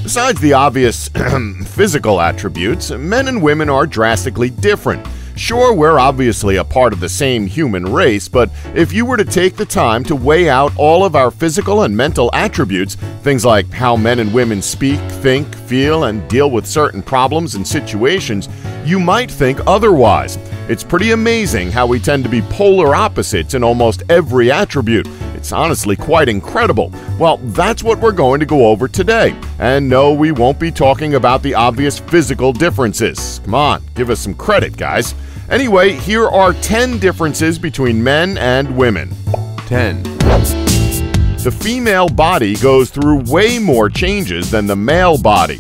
Besides the obvious physical attributes, men and women are drastically different. Sure, we're obviously a part of the same human race, but if you were to take the time to weigh out all of our physical and mental attributes, things like how men and women speak, think, feel, and deal with certain problems and situations, you might think otherwise. It's pretty amazing how we tend to be polar opposites in almost every attribute. It's honestly quite incredible. Well, that's what we're going to go over today. And no, we won't be talking about the obvious physical differences. Come on, give us some credit, guys. Anyway, here are 10 differences between men and women. 10. The female body goes through way more changes than the male body.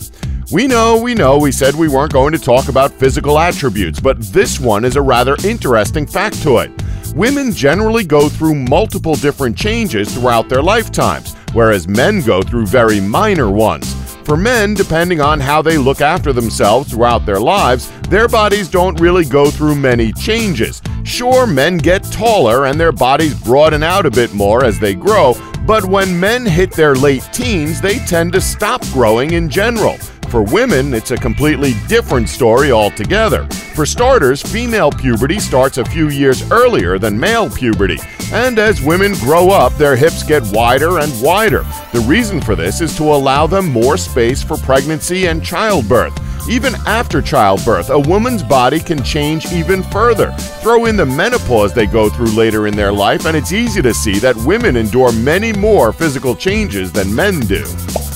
We know, we said we weren't going to talk about physical attributes, but this one is a rather interesting factoid. Women generally go through multiple different changes throughout their lifetimes, whereas men go through very minor ones. For men, depending on how they look after themselves throughout their lives, their bodies don't really go through many changes. Sure, men get taller and their bodies broaden out a bit more as they grow, but when men hit their late teens, they tend to stop growing in general. For women, it's a completely different story altogether. For starters, female puberty starts a few years earlier than male puberty, and as women grow up, their hips get wider and wider. The reason for this is to allow them more space for pregnancy and childbirth. Even after childbirth, a woman's body can change even further. Throw in the menopause they go through later in their life, and it's easy to see that women endure many more physical changes than men do.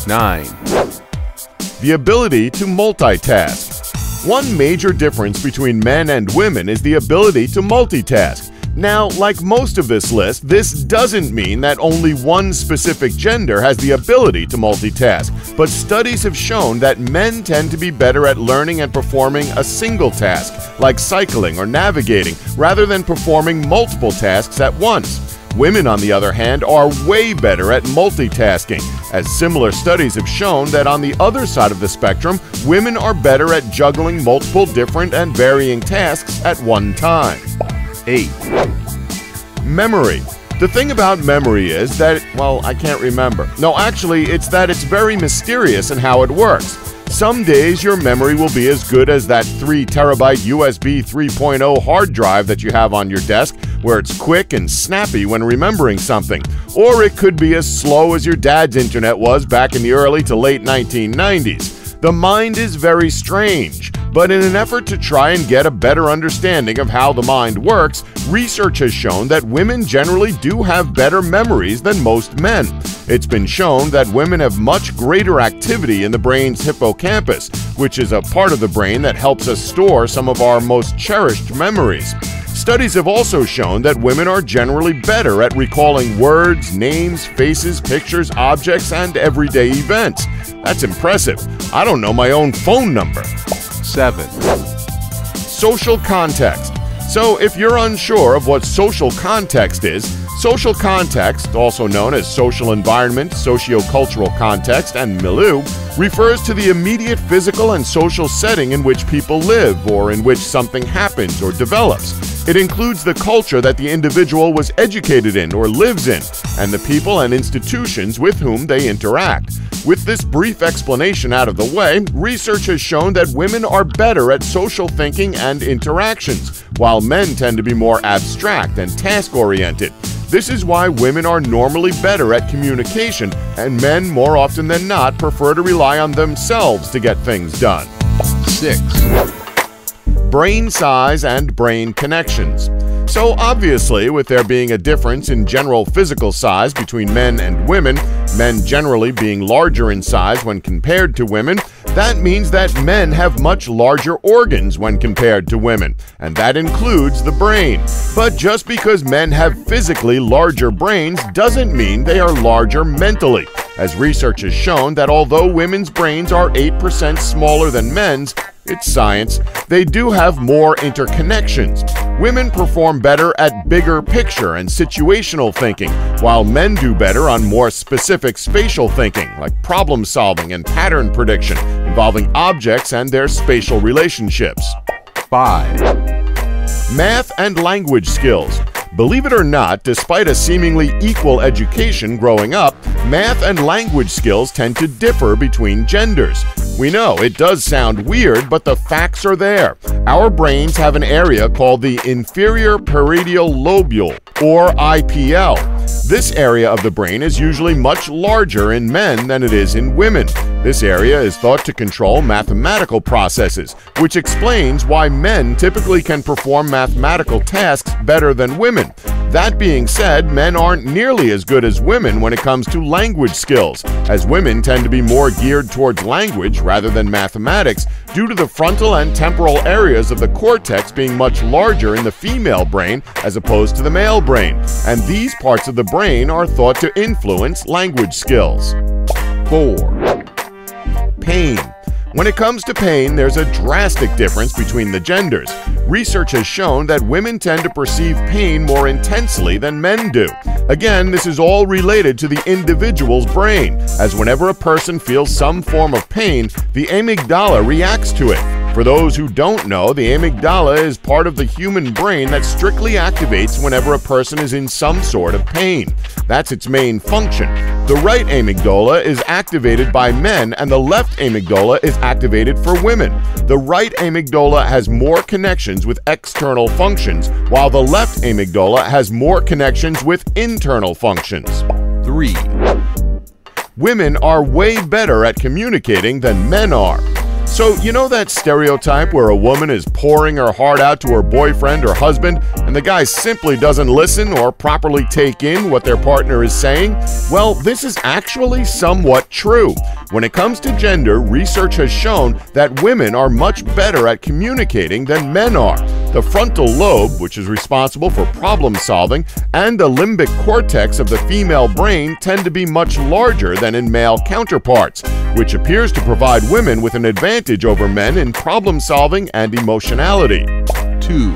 9. The ability to multitask. One major difference between men and women is the ability to multitask. Now, like most of this list, this doesn't mean that only one specific gender has the ability to multitask, but studies have shown that men tend to be better at learning and performing a single task, like cycling or navigating, rather than performing multiple tasks at once. Women, on the other hand, are way better at multitasking, as similar studies have shown that on the other side of the spectrum, women are better at juggling multiple different and varying tasks at one time. 8. Memory. The thing about memory is that, well, I can't remember. No, actually, it's that it's very mysterious in how it works. Some days your memory will be as good as that 3 terabyte USB 3.0 hard drive that you have on your desk, where it's quick and snappy when remembering something. Or it could be as slow as your dad's internet was back in the early to late 1990s. The mind is very strange, but in an effort to try and get a better understanding of how the mind works, research has shown that women generally do have better memories than most men. It's been shown that women have much greater activity in the brain's hippocampus, which is a part of the brain that helps us store some of our most cherished memories. Studies have also shown that women are generally better at recalling words, names, faces, pictures, objects, and everyday events. That's impressive. I don't know my own phone number. 7. Social context. So if you're unsure of what social context is, social context, also known as social environment, socio-cultural context, and milieu, refers to the immediate physical and social setting in which people live or in which something happens or develops. It includes the culture that the individual was educated in or lives in, and the people and institutions with whom they interact. With this brief explanation out of the way, research has shown that women are better at social thinking and interactions, while men tend to be more abstract and task-oriented. This is why women are normally better at communication, and men, more often than not, prefer to rely on themselves to get things done. 6. Brain size and brain connections. So obviously, with there being a difference in general physical size between men and women, men generally being larger in size when compared to women, that means that men have much larger organs when compared to women, and that includes the brain. But just because men have physically larger brains doesn't mean they are larger mentally, as research has shown that although women's brains are 8% smaller than men's, it's science, they do have more interconnections. Women perform better at bigger picture and situational thinking, while men do better on more specific spatial thinking, like problem solving and pattern prediction, involving objects and their spatial relationships. 5. Math and language skills. Believe it or not, despite a seemingly equal education growing up, math and language skills tend to differ between genders. We know it does sound weird, but the facts are there. Our brains have an area called the inferior parietal lobule, or IPL. This area of the brain is usually much larger in men than it is in women. This area is thought to control mathematical processes, which explains why men typically can perform mathematical tasks better than women. That being said, men aren't nearly as good as women when it comes to language skills, as women tend to be more geared towards language rather than mathematics due to the frontal and temporal areas of the cortex being much larger in the female brain as opposed to the male brain, and these parts of the brain are thought to influence language skills. 4. Pain. When it comes to pain, there's a drastic difference between the genders. Research has shown that women tend to perceive pain more intensely than men do. Again, this is all related to the individual's brain, as whenever a person feels some form of pain, the amygdala reacts to it. For those who don't know, the amygdala is part of the human brain that strictly activates whenever a person is in some sort of pain. That's its main function. The right amygdala is activated by men and the left amygdala is activated for women. The right amygdala has more connections with external functions, while the left amygdala has more connections with internal functions. 3. Women are way better at communicating than men are. So, you know that stereotype where a woman is pouring her heart out to her boyfriend or husband, and the guy simply doesn't listen or properly take in what their partner is saying? Well, this is actually somewhat true. When it comes to gender, research has shown that women are much better at communicating than men are. The frontal lobe, which is responsible for problem solving, and the limbic cortex of the female brain tend to be much larger than in male counterparts, which appears to provide women with an advantage over men in problem solving and emotionality. 2.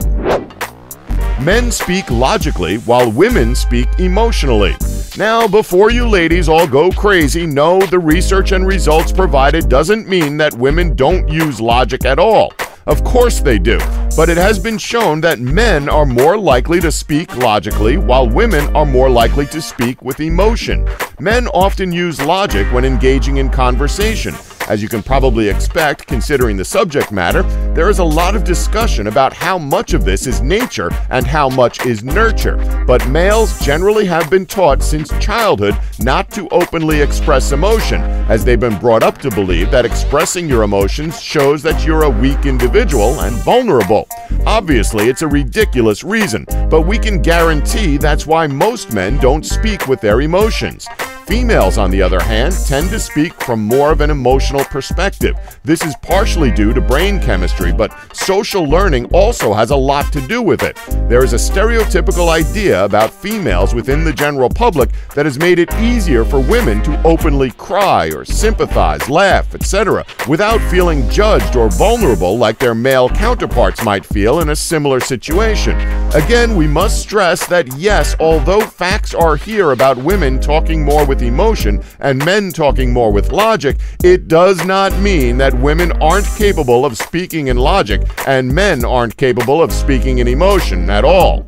Men speak logically while women speak emotionally. Now, before you ladies all go crazy, no, the research and results provided doesn't mean that women don't use logic at all. Of course they do, but it has been shown that men are more likely to speak logically while women are more likely to speak with emotion. Men often use logic when engaging in conversation. As you can probably expect, considering the subject matter, there is a lot of discussion about how much of this is nature and how much is nurture. But males generally have been taught since childhood not to openly express emotion, as they've been brought up to believe that expressing your emotions shows that you're a weak individual and vulnerable. Obviously, it's a ridiculous reason, but we can guarantee that's why most men don't speak with their emotions. Females, on the other hand, tend to speak from more of an emotional perspective. This is partially due to brain chemistry, but social learning also has a lot to do with it. There is a stereotypical idea about females within the general public that has made it easier for women to openly cry or sympathize, laugh, etc., without feeling judged or vulnerable like their male counterparts might feel in a similar situation. Again, we must stress that yes, although facts are here about women talking more with emotion and men talking more with logic, it does not mean that women aren't capable of speaking in logic and men aren't capable of speaking in emotion at all.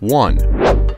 1.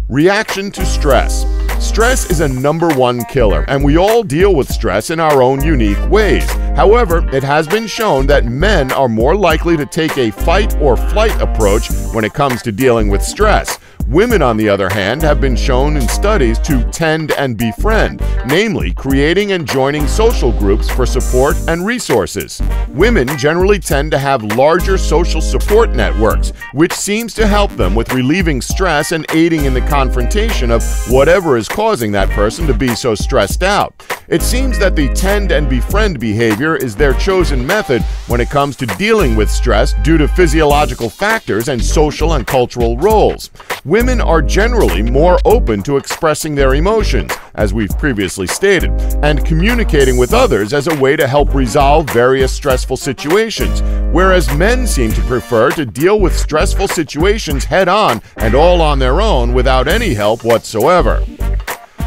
Reaction to stress. Stress is a #1 killer, and we all deal with stress in our own unique ways. However, it has been shown that men are more likely to take a fight or flight approach when it comes to dealing with stress. Women, on the other hand, have been shown in studies to tend and befriend, namely creating and joining social groups for support and resources. Women generally tend to have larger social support networks, which seems to help them with relieving stress and aiding in the confrontation of whatever is causing that person to be so stressed out. It seems that the tend and befriend behavior is their chosen method when it comes to dealing with stress due to physiological factors and social and cultural roles. Women are generally more open to expressing their emotions, as we've previously stated, and communicating with others as a way to help resolve various stressful situations, whereas men seem to prefer to deal with stressful situations head-on and all on their own without any help whatsoever.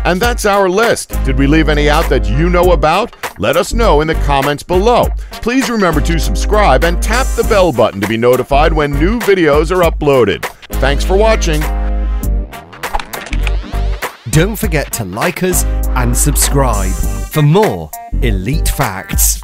And that's our list. Did we leave any out that you know about? Let us know in the comments below. Please remember to subscribe and tap the bell button to be notified when new videos are uploaded. Thanks for watching. don't forget to like us and subscribe for more elite facts.